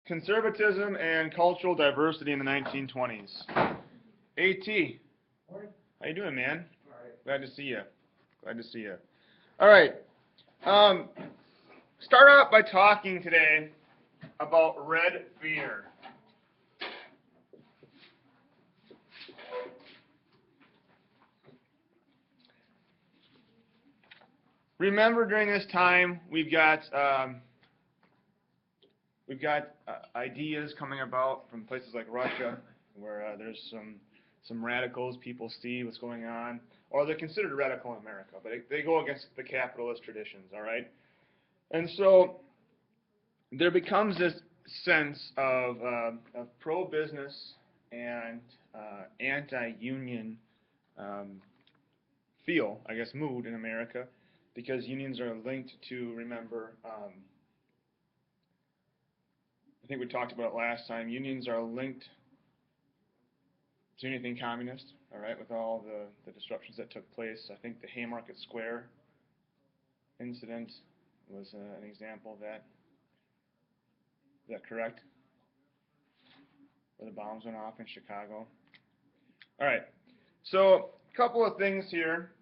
Conservatism and cultural diversity in the 1920s. AT, how you doing, man? All right. Glad to see you. Glad to see you. All right. Start out by talking today about red fear. Remember, during this time, we've got ideas coming about from places like Russia, where there's some radicals. People see what's going on, or they're considered radical in America, but they go against the capitalist traditions. All right, and so there becomes this sense of pro-business and anti-union feel, I guess, mood in America, because unions are linked to, remember, I think we talked about it last time, unions are linked to anything communist, all right, with all the disruptions that took place. I think the Haymarket Square incident was an example of that. Is that correct? Where the bombs went off in Chicago. All right, so a couple of things here.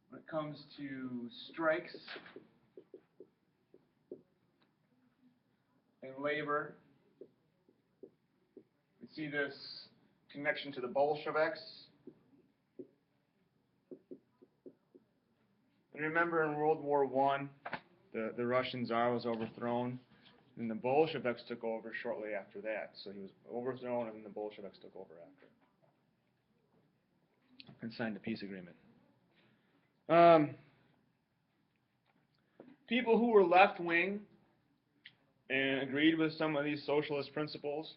When it comes to strikes and labor, we see this connection to the Bolsheviks. And remember, in World War I, the Russian Tsar was overthrown, and the Bolsheviks took over shortly after that. So he was overthrown, and then the Bolsheviks took over after and signed a peace agreement. People who were left-wing and agreed with some of these socialist principles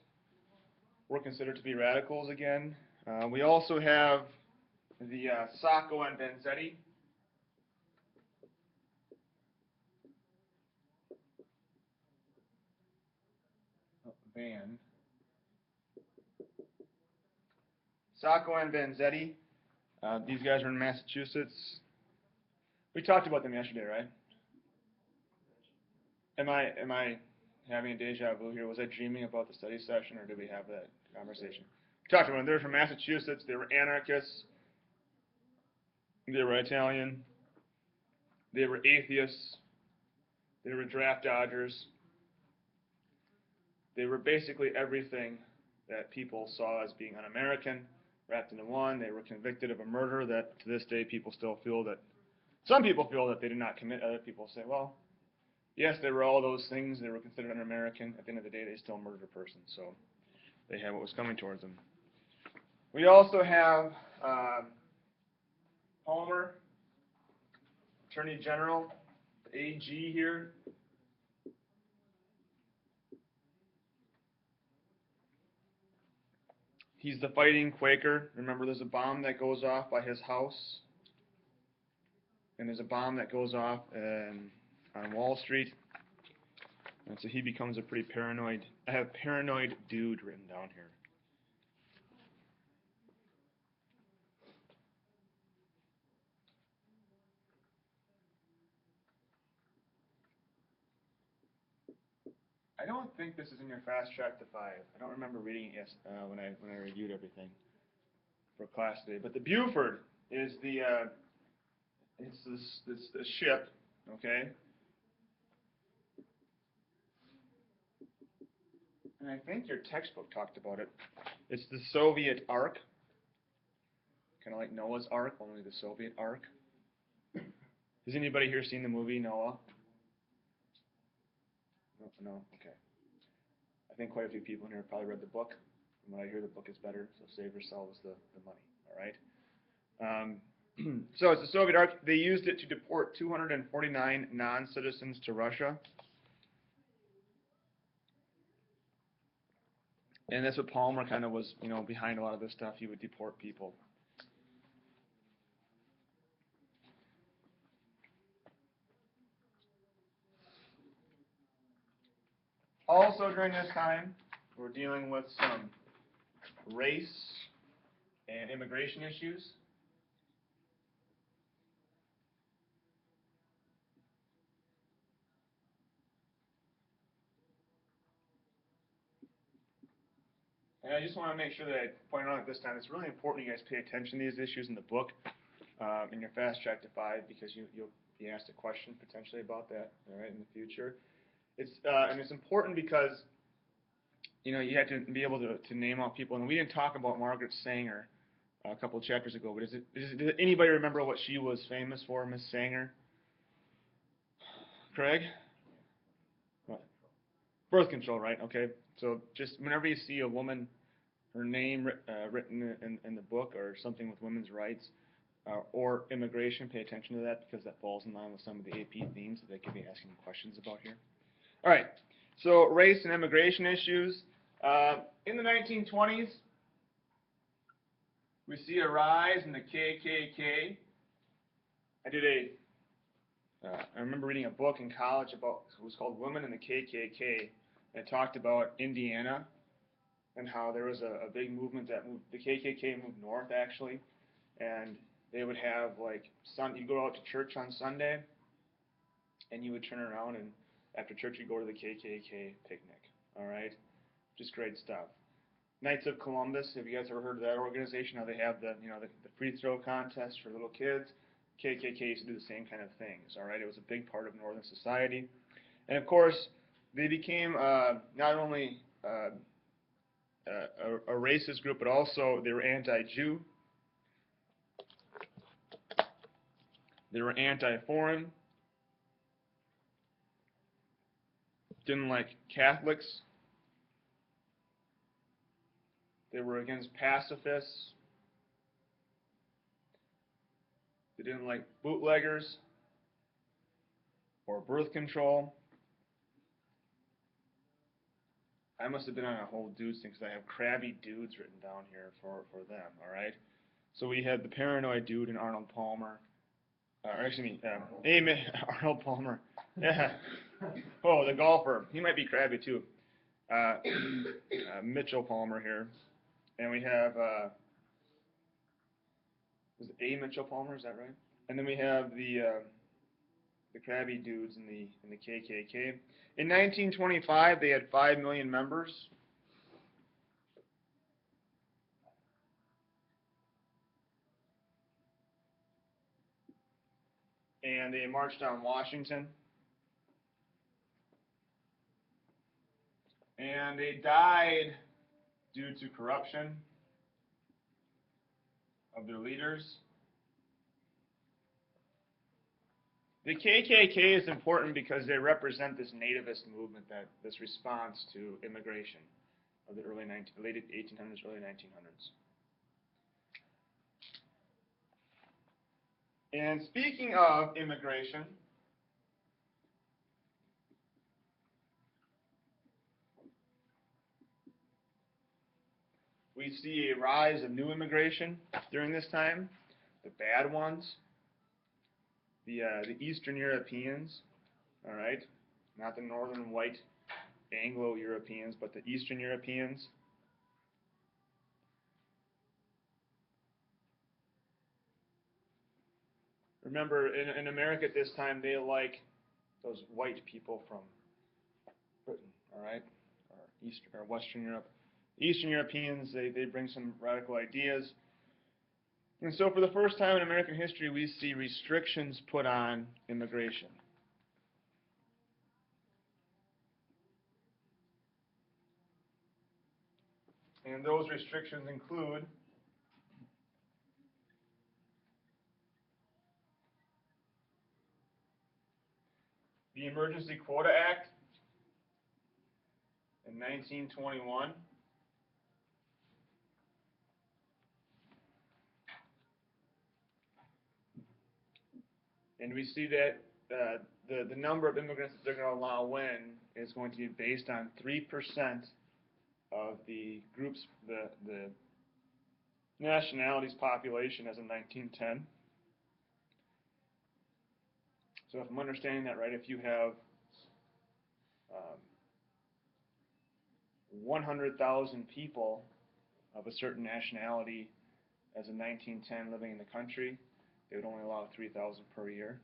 were considered to be radicals again. We also have the Sacco and Vanzetti. Sacco and Vanzetti. These guys are in Massachusetts. We talked about them yesterday, right? Am I having a deja vu here? Was I dreaming about the study session, or did we have that conversation? We talked about them. They were from Massachusetts. They were anarchists. They were Italian. They were atheists. They were draft dodgers. They were basically everything that people saw as being un-American, wrapped into one. They were convicted of a murder that, to this day, people still feel that, some people feel that they did not commit. Other people say, well, yes, they were all those things. They were considered un-American. At the end of the day, they still murdered a person. So they had what was coming towards them. We also have Palmer, Attorney General, AG here. He's the fighting Quaker. Remember, there's a bomb that goes off by his house, and there's a bomb that goes off on Wall Street. And so he becomes a pretty paranoid. I have paranoid dude written down here. I don't think this is in your fast track to 5. I don't remember reading it when I reviewed everything for class today. But the Buford is the it's this ship, okay? And I think your textbook talked about it. It's the Soviet Ark, kind of like Noah's Ark, only the Soviet Ark. Has anybody here seen the movie Noah? No? Okay. I think quite a few people in here have probably read the book. From what I hear, the book is better, so save yourselves the money, all right? So it's the Soviet Ark. They used it to deport 249 non-citizens to Russia. And that's what Palmer kind of was, behind a lot of this stuff. He would deport people. Also during this time, we're dealing with some race and immigration issues. And I just want to make sure that I point out at this time, it's really important you guys pay attention to these issues in the book, in your fast track to 5, because you'll be asked a question potentially about that, all right, in the future. And it's important because you have to be able to name out people. And we didn't talk about Margaret Sanger a couple of chapters ago, but does anybody remember what she was famous for, Miss Sanger? Craig? What? Birth control, right? Okay. So just whenever you see a woman, her name written in the book or something with women's rights or immigration, pay attention to that because that falls in line with some of the AP themes that they could be asking questions about here. All right. So race and immigration issues. In the 1920s, we see a rise in the KKK. I remember reading a book in college about, it was called Women in the KKK, and it talked about Indiana and how there was a big movement that moved, the KKK moved north actually, and they would have like, you'd go out to church on Sunday, and you would turn around and after church you'd go to the KKK picnic, all right? Just great stuff. Knights of Columbus, have you guys ever heard of that organization? How they have the free throw contest for little kids? KKK used to do the same kind of things, all right? It was a big part of Northern society. And of course, they became not only a racist group, but also they were anti-Jew. They were anti-foreign. Didn't like Catholics. They were against pacifists. They didn't like bootleggers or birth control. I must have been on a whole dudes thing because I have crabby dudes written down here for them, all right? So we had the paranoid dude in Arnold Palmer. Arnold Palmer. Yeah. Oh, the golfer. He might be crabby too. Mitchell Palmer here. And we have, was it A. Mitchell Palmer, is that right? And then we have the crabby dudes in the KKK. In 1925, they had 5 million members. And they marched on Washington. And they died due to corruption of their leaders. The KKK is important because they represent this nativist movement, this response to immigration of the late 1800s, early 1900s. And speaking of immigration, we see a rise of new immigration during this time, the bad ones, the Eastern Europeans, all right, not the Northern white Anglo-Europeans, but the Eastern Europeans. Remember, in America at this time, they like those white people from Britain, all right, or Western Europe. Eastern Europeans, they bring some radical ideas. And so for the first time in American history, we see restrictions put on immigration. And those restrictions include the Emergency Quota Act in 1921. And we see that the number of immigrants that they're going to allow in is going to be based on 3% of the group's, the nationalities population as of 1910. So if I'm understanding that right, if you have 100,000 people of a certain nationality as of 1910 living in the country, they would only allow 3,000 per year.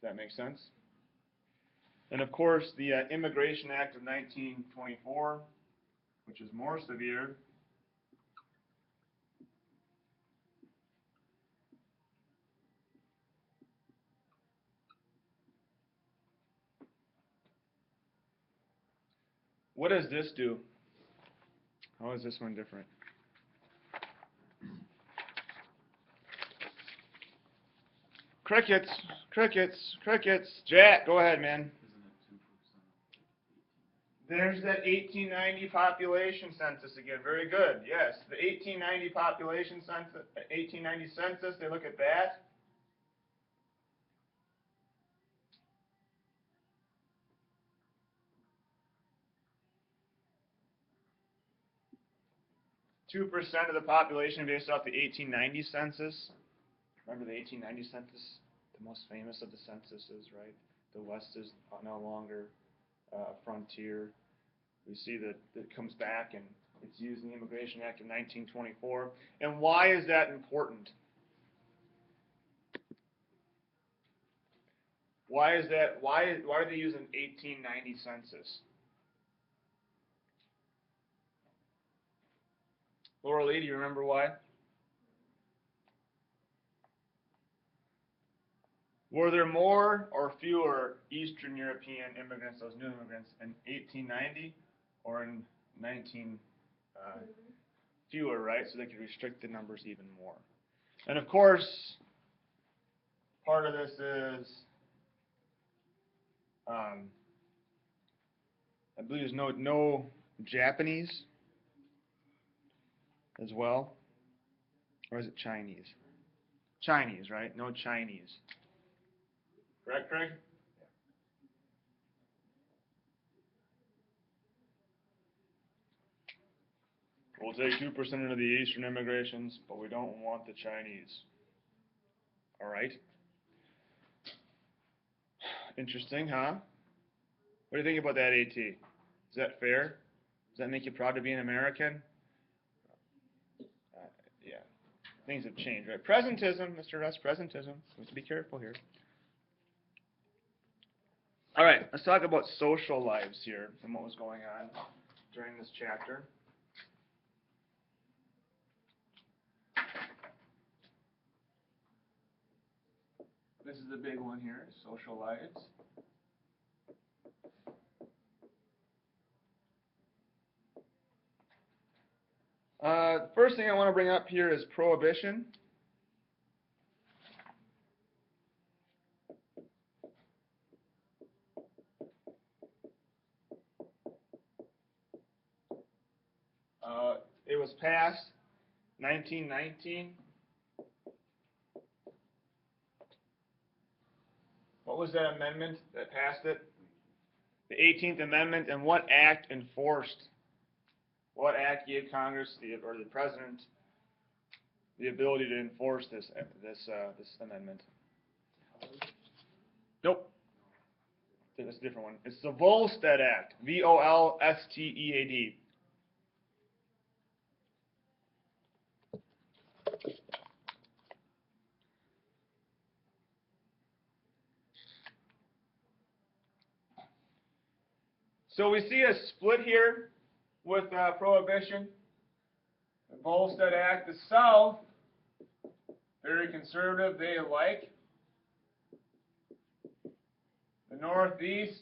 Does that make sense? And of course, the Immigration Act of 1924 which is more severe. What does this do? How is this one different? Crickets, crickets, crickets. Jack, go ahead, man. There's that 1890 population census again. Very good. Yes, the 1890 population census, 1890 census. They look at that. $2% of the population based off the 1890 census. Remember the 1890 census, the most famous of the censuses, right? The West is no longer a frontier. We see that it comes back and it's used in the Immigration Act of 1924. And why is that important? Why is that? Why do they use an 1890 census? Laura Lee, do you remember why? Were there more or fewer Eastern European immigrants, those new immigrants, in 1890 or in 19? Fewer, right? So they could restrict the numbers even more. And of course, part of this is, I believe there's no Japanese as well, or is it Chinese? Chinese, right? No Chinese. Correct, Craig? We'll take 2% of the Eastern immigrations, but we don't want the Chinese. All right. Interesting, huh? What do you think about that, AT? Is that fair? Does that make you proud to be an American? Yeah. Things have changed, right? Presentism, Mr. Russ, presentism. We have to be careful here. All right, let's talk about social lives here and what was going on during this chapter. This is the big one here, social lives. First thing I want to bring up here is Prohibition. It was passed 1919. What was that amendment that passed it? The 18th Amendment. And what act enforced? What act gave Congress or the President the ability to enforce this amendment? Nope. It's a different one. It's the Volstead Act. V-O-L-S-T-E-A-D. So we see a split here with Prohibition. The Volstead Act. The South, very conservative, they like. The Northeast,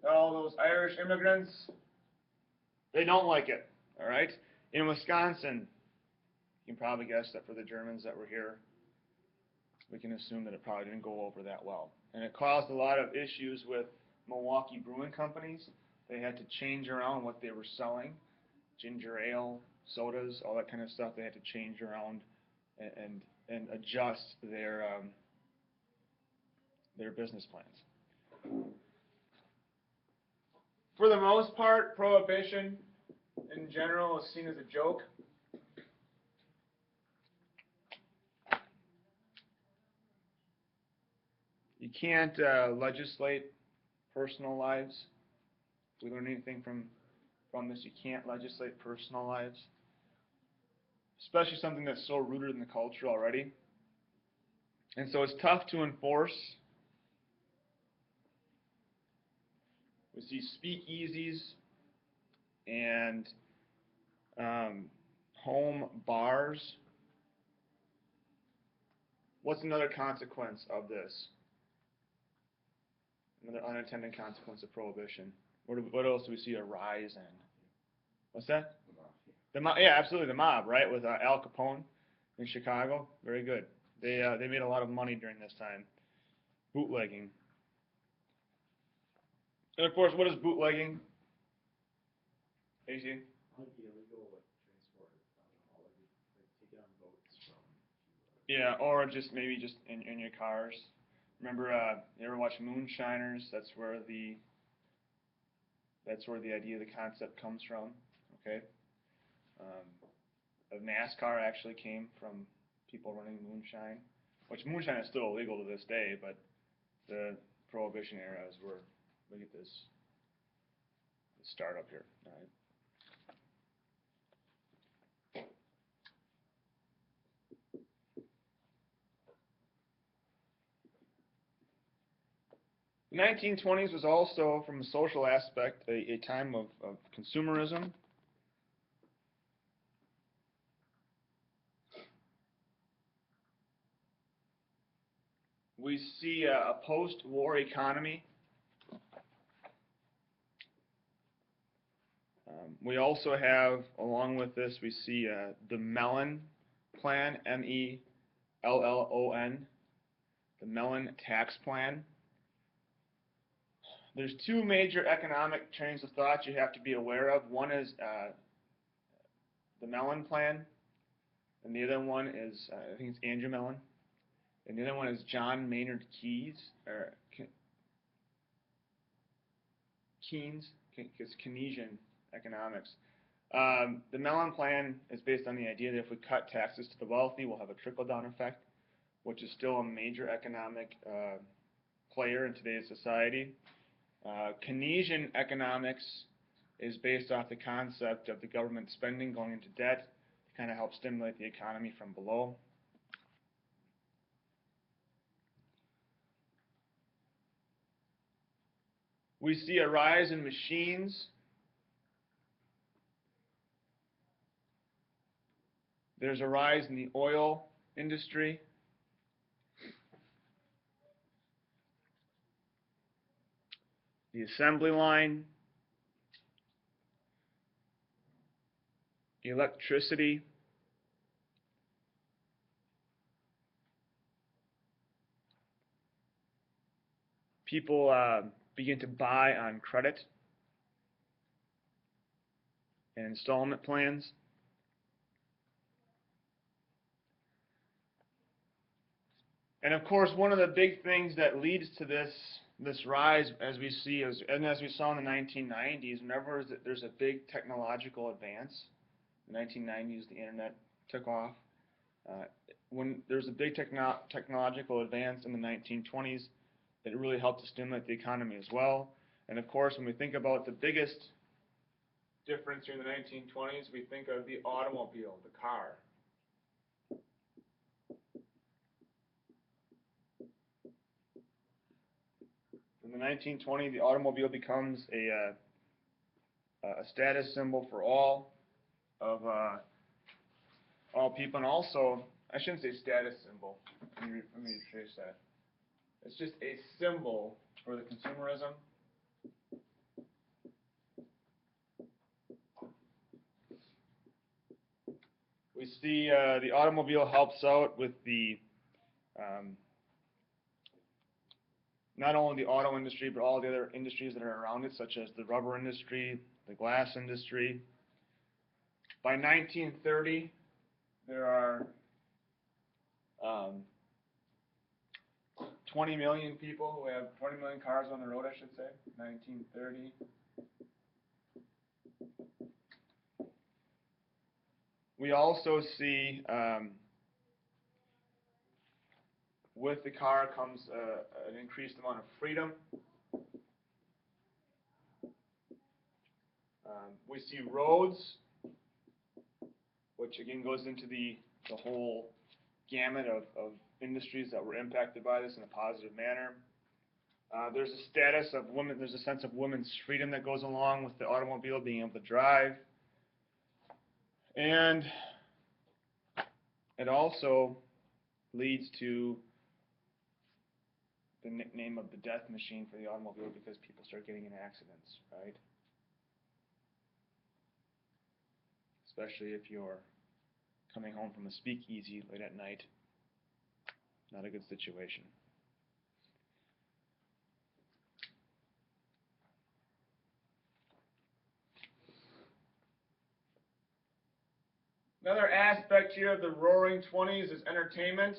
all those Irish immigrants, they don't like it. All right. In Wisconsin, you can probably guess that for the Germans that were here, we can assume that it probably didn't go over that well. And it caused a lot of issues with Milwaukee brewing companies. They had to change around what they were selling, ginger ale, sodas, all that kind of stuff. They had to change around and adjust their business plans. For the most part, Prohibition in general is seen as a joke. You can't legislate personal lives. If we learn anything from this, you can't legislate personal lives, especially something that's so rooted in the culture already. And so it's tough to enforce. We see speakeasies and home bars. What's another consequence of this? Another unintended consequence of prohibition. What else do we see a rise in? What's that? Yeah, absolutely, the mob, right? With Al Capone in Chicago. Very good. They made a lot of money during this time. Bootlegging. And of course, what is bootlegging? AC? Yeah, or just maybe just in your cars. Remember, you ever watch Moonshiners? That's where the idea, the concept comes from. Okay. Of NASCAR actually came from people running moonshine, which moonshine is still illegal to this day, but the Prohibition era is where we get this startup here. All right. The 1920s was also, from a social aspect, a time of consumerism. We see a post-war economy. We also have, along with this, we see the Mellon Plan, M-E-L-L-O-N, the Mellon Tax Plan. There's two major economic trains of thought you have to be aware of. One is the Mellon Plan, and the other one is, I think it's Andrew Mellon, and the other one is John Maynard Keynes, or Keynes, it's Keynesian economics. The Mellon Plan is based on the idea that if we cut taxes to the wealthy, we'll have a trickle-down effect, which is still a major economic player in today's society. Keynesian economics is based off the concept of the government spending going into debt to kind of help stimulate the economy from below. We see a rise in machines. There's a rise in the oil industry. The assembly line. Electricity. People begin to buy on credit and installment plans. And of course, one of the big things that leads to this rise, as we see, as we saw in the 1990s, whenever there's a big technological advance, in the 1990s the internet took off. When there's a big technological advance in the 1920s, it really helped to stimulate the economy as well. And of course, when we think about the biggest difference here in the 1920s, we think of the automobile, the car. In the 1920s, the automobile becomes a status symbol for all people, and also, I shouldn't say status symbol. Let me rephrase that. It's just a symbol for the consumerism. We see the automobile helps out with the not only the auto industry, but all the other industries that are around it, such as the rubber industry, the glass industry. By 1930, there are 20 million people who have 20 million cars on the road, I should say, 1930. We also see with the car comes an increased amount of freedom. We see roads, which again goes into the whole gamut of industries that were impacted by this in a positive manner. There's a status of women. There's a sense of women's freedom that goes along with the automobile being able to drive, and it also leads to the nickname of the death machine for the automobile because people start getting in accidents, right? Especially if you're coming home from a speakeasy late at night. Not a good situation. Another aspect here of the Roaring '20s is entertainment.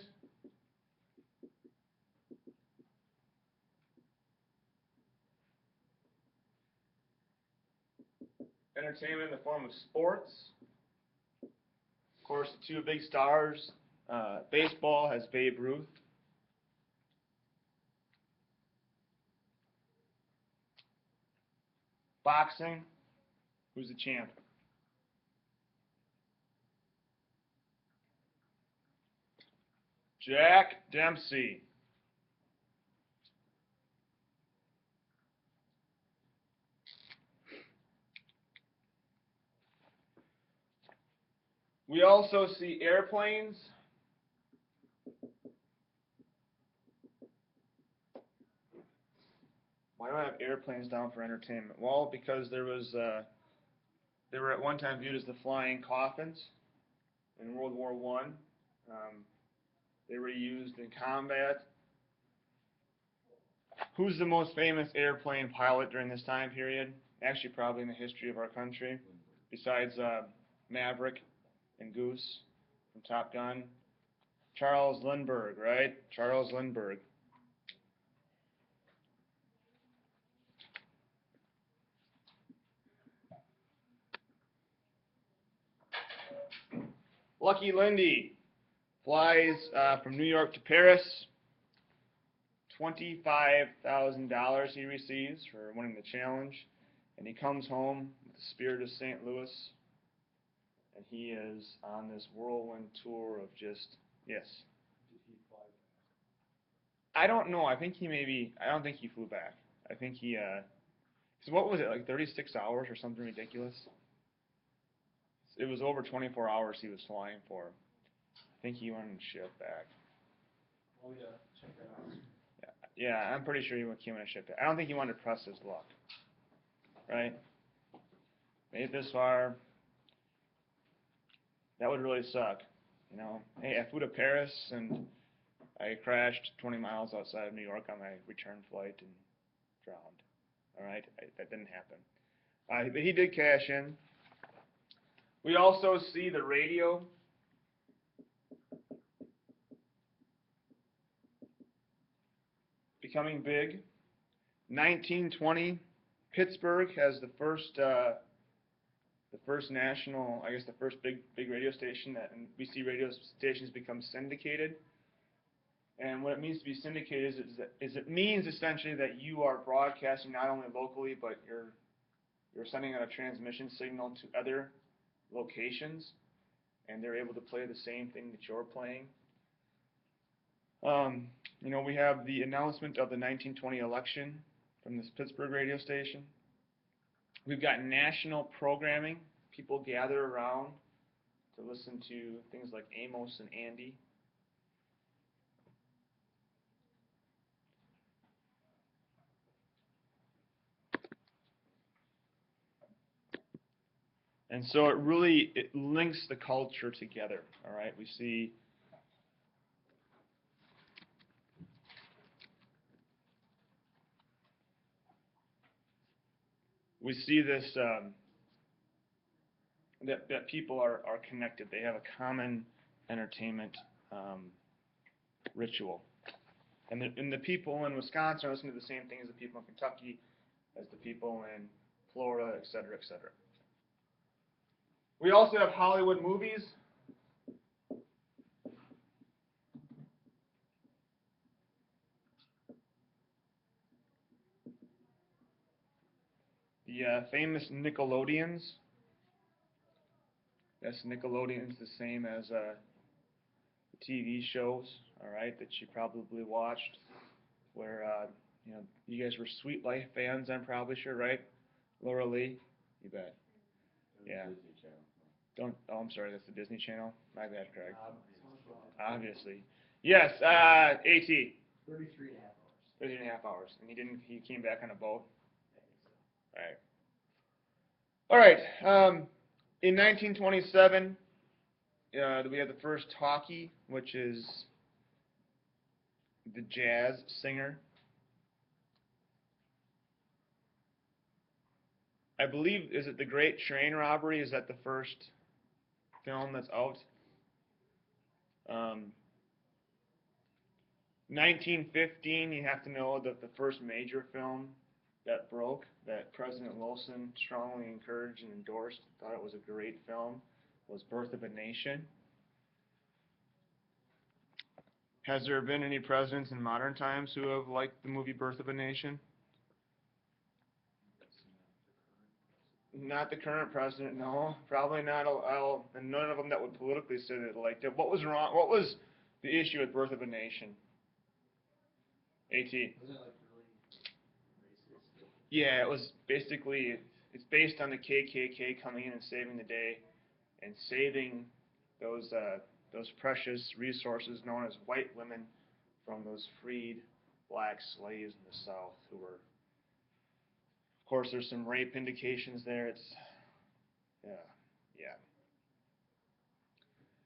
Entertainment in the form of sports. Of course, the two big stars. Baseball has Babe Ruth. Boxing, who's the champ? Jack Dempsey. We also see airplanes. Why do I have airplanes down for entertainment? Well, because they were at one time viewed as the flying coffins in World War I. They were used in combat. Who's the most famous airplane pilot during this time period? Actually, probably in the history of our country, besides Maverick and Goose from Top Gun. Charles Lindbergh, right? Charles Lindbergh. Lucky Lindy flies from New York to Paris. $25,000 he receives for winning the challenge. And he comes home with the spirit of St. Louis. And he is on this whirlwind tour of just, yes. Did he fly back? I don't know. I don't think he flew back. I think so what was it, like 36 hours or something ridiculous? It was over 24 hours he was flying for. I think he went and shipped back. Oh yeah, check that out. Yeah, I'm pretty sure he went and shipped back. I don't think he wanted to press his luck. Right? Made it this far. That would really suck. You know, hey, I flew to Paris and I crashed 20 miles outside of New York on my return flight and drowned. All right, that didn't happen. But he did cash in. We also see the radio. Becoming big. 1920, Pittsburgh has the first national, I guess the first big radio station and we see radio stations become syndicated. And what it means to be syndicated is it means essentially that you are broadcasting not only locally, but you're sending out a transmission signal to other locations, and they're able to play the same thing that you're playing. You know, we have the announcement of the 1920 election from this Pittsburgh radio station. We've got national programming. People gather around to listen to things like Amos and Andy. And so it links the culture together. All right, we see this that people are connected. They have a common entertainment ritual. And the people in Wisconsin are listening to the same thing as the people in Kentucky, as the people in Florida, et cetera, et cetera. We also have Hollywood movies. The famous Nickelodeons. Yes, Nickelodeon's the same as the TV shows, all right, that you probably watched, where You know, you guys were Sweet Life fans, I'm probably sure, right? Laura Lee, you bet. Yeah. Don't. Oh, I'm sorry. That's the Disney Channel. My bad, Craig. Obviously. Yes. At. 33 and a half hours. 13 and a half hours, and he didn't. He came back on a boat. All right. In 1927, we had the first talkie, which is the jazz singer. I believe, is it The Great Train Robbery? Is that the first film that's out? 1915, you have to know that the first major film that broke, that President Wilson strongly encouraged and endorsed, thought it was a great film, was Birth of a Nation. Has there been any presidents in modern times who have liked the movie Birth of a Nation? Not the current president, no. Probably not. And none of them that would politically say they liked it. What was wrong? What was the issue with Birth of a Nation? AT. Wasn't it like really racist? Yeah, it was basically, it's based on the KKK coming in and saving the day and saving those precious resources known as white women from those freed black slaves in the South who were, of course, there's some rape indications there. It's, yeah.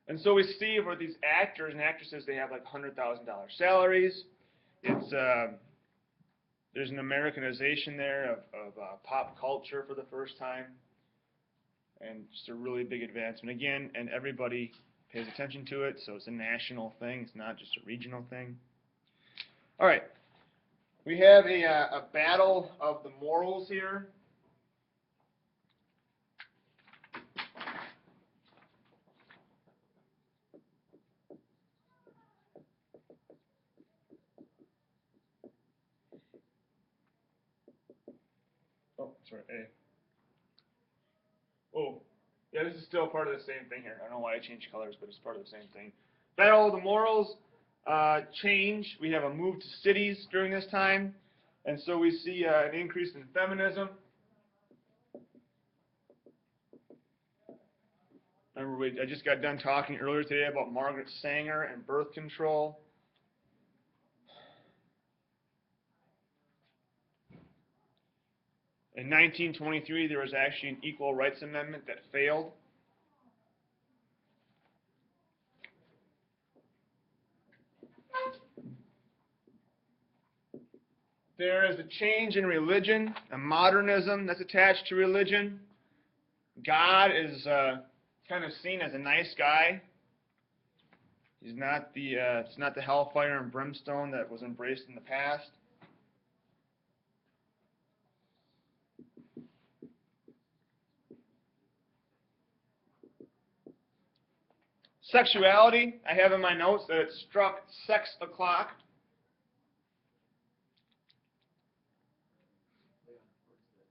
And so we see where these actors and actresses, they have like $100,000 salaries. It's there's an Americanization there of pop culture for the first time, and just a really big advancement again. And everybody pays attention to it, so it's a national thing. It's not just a regional thing. All right, we have a battle of the morals here. Oh, sorry, A. Oh, yeah, this is still part of the same thing here. I don't know why I changed colors, but it's part of the same thing. Battle of the morals change. We have a move to cities during this time, and so we see an increase in feminism. Remember, I just got done talking earlier today about Margaret Sanger and birth control. In 1923, there was actually an Equal Rights Amendment that failed. There is a change in religion, a modernism that's attached to religion. God is kind of seen as a nice guy. He's not the it's not the hellfire and brimstone that was embraced in the past. Sexuality, I have in my notes that it struck sex o'clock.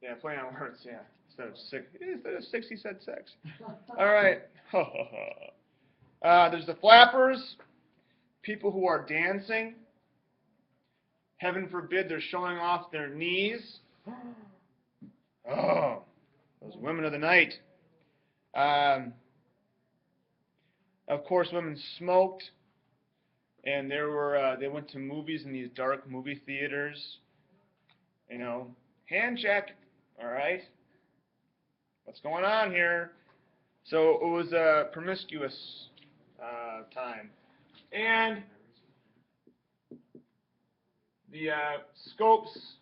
Yeah, play on words, yeah. Instead of six, he said sex. All right. There's the flappers, people who are dancing. Heaven forbid they're showing off their knees. Oh, those women of the night. Of course, women smoked, and they went to movies in these dark movie theaters. You know, hand check. All right, what's going on here? So it was a promiscuous time, and the Scopes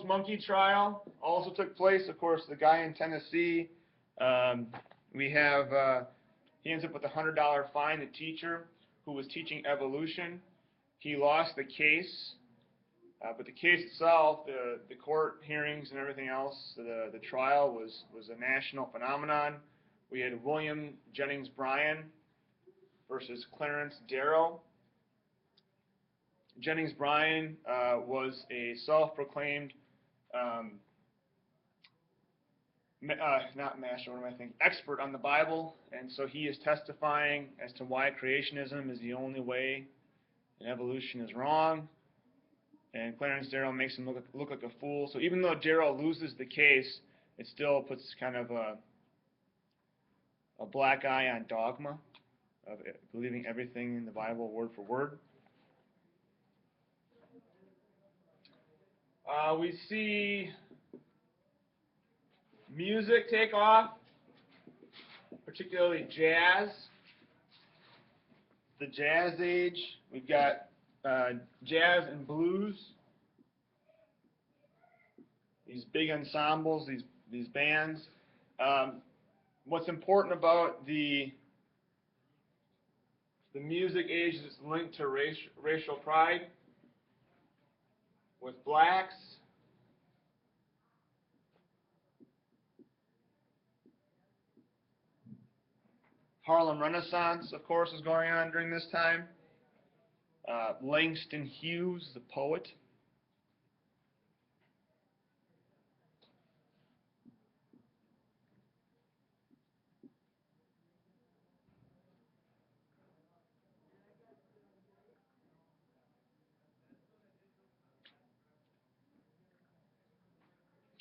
monkey trial also took place. Of course, the guy in Tennessee, we have, he ends up with a $100 fine, the teacher who was teaching evolution. He lost the case, but the case itself, the court hearings and everything else, the trial was a national phenomenon. We had William Jennings Bryan versus Clarence Darrow. Jennings Bryan was a self-proclaimed not master, what am I thinking? Expert on the Bible, and so he is testifying as to why creationism is the only way and evolution is wrong. And Clarence Darrow makes him look like a fool. So even though Darrow loses the case, it still puts kind of a black eye on dogma of believing everything in the Bible word for word. We see music take off, particularly jazz. The jazz age, we've got jazz and blues. These big ensembles, these bands. What's important about the music age is it's linked to racial pride with blacks. Harlem Renaissance, of course, is going on during this time. Langston Hughes, the poet.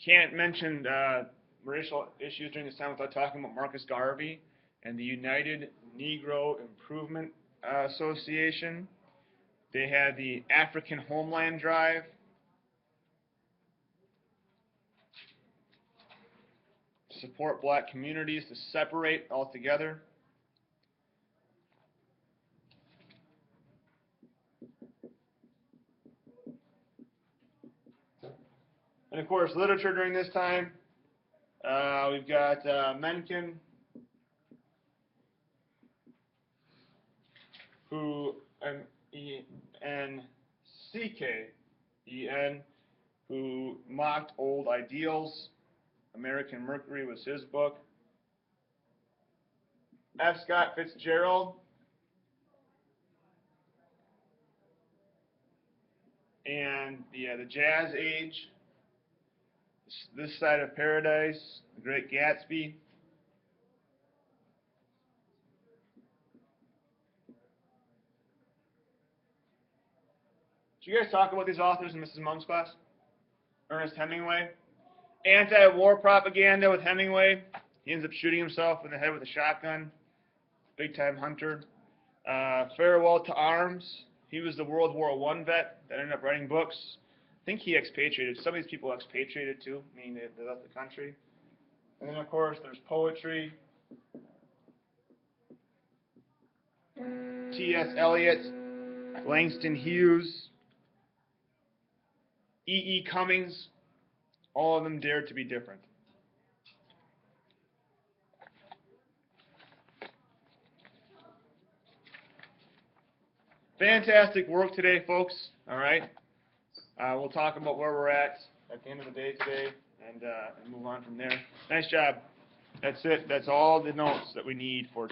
Can't mention racial issues during this time without talking about Marcus Garvey and the United Negro Improvement Association. They had the African Homeland Drive. To support black communities to separate altogether. And of course, literature during this time. We've got Mencken, who M-E-N-C-K-E-N, who mocked old ideals. American Mercury was his book. F. Scott Fitzgerald and the Jazz Age. This Side of Paradise, The Great Gatsby. Did you guys talk about these authors in Mrs. Monk's class? Ernest Hemingway. Anti-war propaganda with Hemingway. He ends up shooting himself in the head with a shotgun. Big-time hunter. Farewell to Arms. He was the World War I vet that ended up writing books. I think he expatriated. Some of these people expatriated too, meaning they left the country. And then, of course, there's poetry. T.S. Eliot, Langston Hughes, E.E. Cummings. All of them dared to be different. Fantastic work today, folks. All right. We'll talk about where we're at the end of the day today and move on from there. Nice job. That's it. That's all the notes that we need for